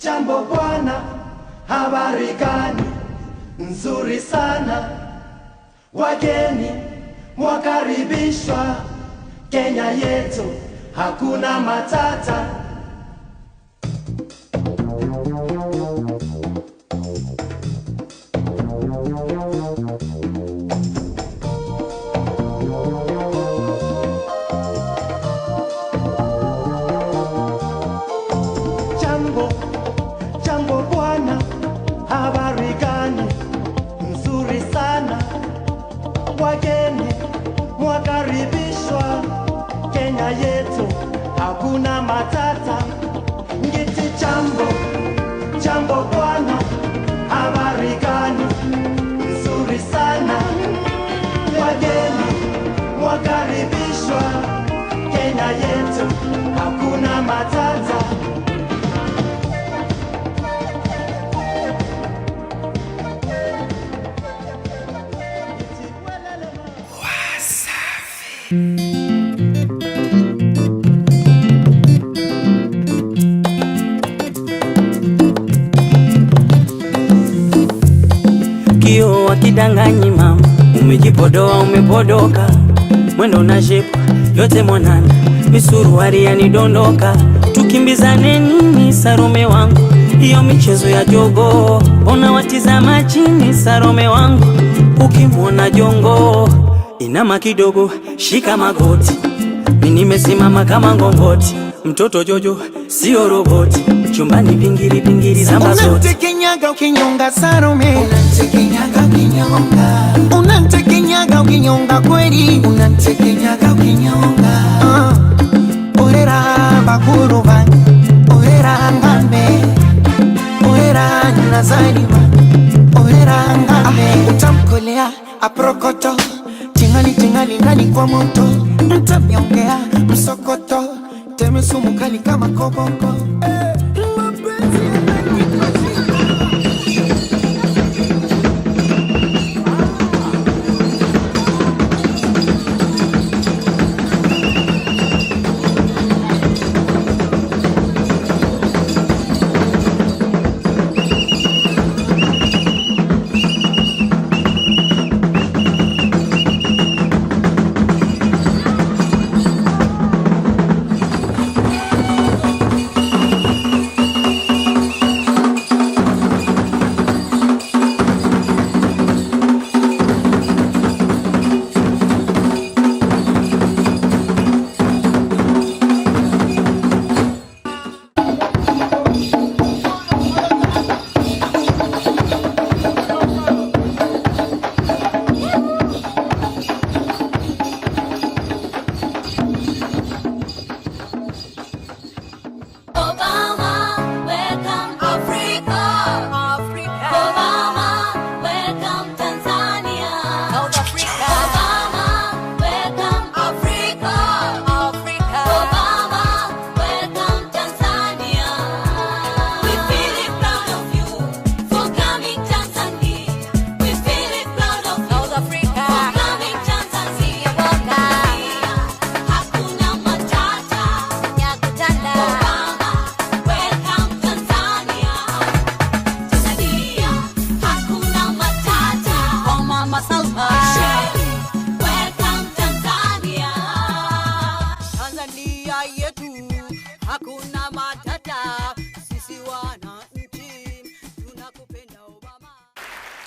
Jambo bwana, habari gani? Nzuri sana. Wageni mwakaribishwa Kenya yetu, hakuna matata. Jambo bwana, habari gani? Nzuri sana. Wageni mwakaribishwa Kenya yetu, hakuna matata. Ngiti jambo bwana, habari gani? Nzuri sana. Wageni mwakaribishwa Kenya yetu, hakuna matata. Kio wakidanganyi mama, umejipodoa umepodoka, mwendo na shepu yote mwanana, misuruari yanidondoka, tukimbizane nini Sarome wangu, hiyo michezo ya jogo, ona watizama chini Sarome wangu, ukimwona jongo inama kidogo, shika magoti, mimi nimesimama kama ngongoti, mtoto Jojo sio roboti, chumbani pingiri zamba zote. Unantekenyaga ukinyonga Sarome, Unantekenyaga ukinyonga, unantekenyaga ukinyonga kweli, unantekenyaga ukinyonga. Orera bakuru bange, orera ngambe, orera nazarima, orera ngambe. Utamkolea aprokoto, tingali ndani kwa moto, mtamyongea msokoto, teme sumu kali kama koboko.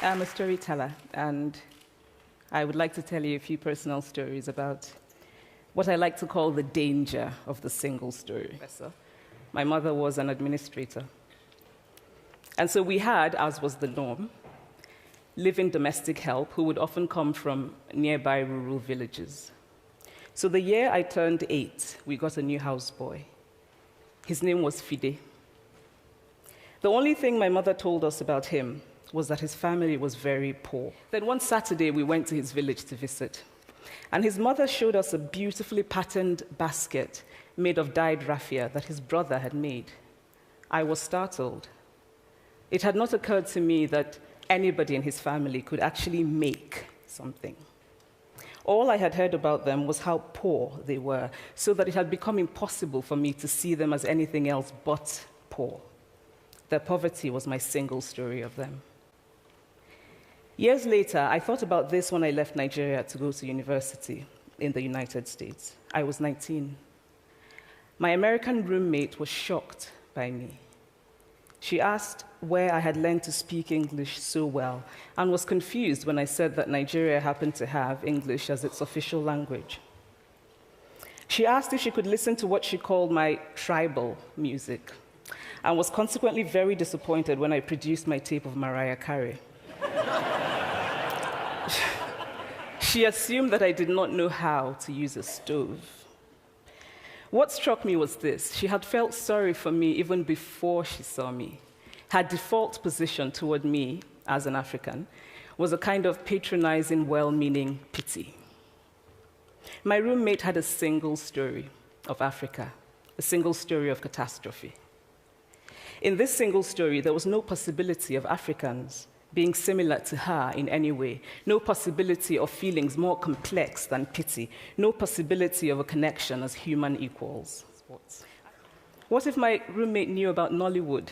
I'm a storyteller, and I would like to tell you a few personal stories about what I like to call the danger of the single story. My mother was an administrator. And so we had, as was the norm, live-in domestic help who would often come from nearby rural villages. So the year I turned 8, we got a new houseboy. His name was Fide. The only thing my mother told us about him was that his family was very poor. Then one Saturday, we went to his village to visit. And his mother showed us a beautifully patterned basket made of dyed raffia that his brother had made. I was startled. It had not occurred to me that anybody in his family could actually make something. All I had heard about them was how poor they were, so that it had become impossible for me to see them as anything else but poor. Their poverty was my single story of them. Years later, I thought about this when I left Nigeria to go to university in the United States. I was 19. My American roommate was shocked by me. She asked where I had learned to speak English so well and was confused when I said that Nigeria happened to have English as its official language. She asked if she could listen to what she called my tribal music and was consequently very disappointed when I produced my tape of Mariah Carey. She assumed that I did not know how to use a stove. What struck me was this: she had felt sorry for me even before she saw me. Her default position toward me as an African was a kind of patronizing, well-meaning pity. My roommate had a single story of Africa, a single story of catastrophe. In this single story, there was no possibility of Africans being similar to her in any way, no possibility of feelings more complex than pity, no possibility of a connection as human equals. What if my roommate knew about Nollywood,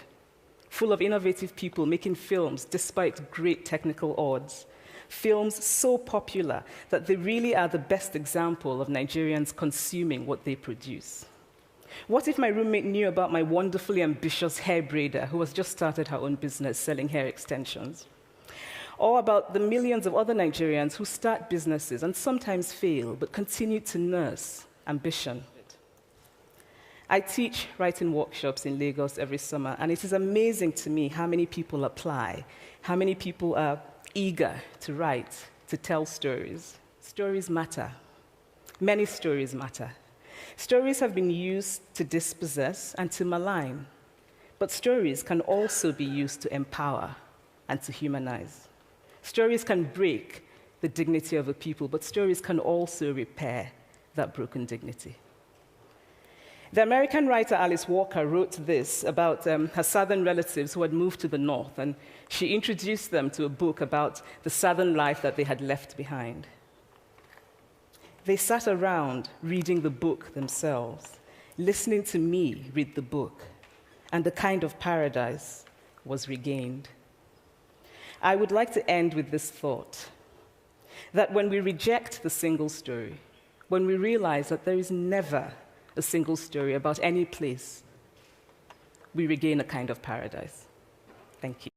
full of innovative people making films despite great technical odds? Films so popular that they really are the best example of Nigerians consuming what they produce. What if my roommate knew about my wonderfully ambitious hair braider who has just started her own business selling hair extensions? Or about the millions of other Nigerians who start businesses and sometimes fail, but continue to nurse ambition? I teach writing workshops in Lagos every summer, and it is amazing to me how many people apply, how many people are eager to write, to tell stories. Stories matter. Many stories matter. Stories have been used to dispossess and to malign, but stories can also be used to empower and to humanize. Stories can break the dignity of a people, but stories can also repair that broken dignity. The American writer Alice Walker wrote this about her southern relatives who had moved to the north, and she introduced them to a book about the southern life that they had left behind. They sat around reading the book themselves, listening to me read the book, and a kind of paradise was regained. I would like to end with this thought, that when we reject the single story, when we realize that there is never a single story about any place, we regain a kind of paradise. Thank you.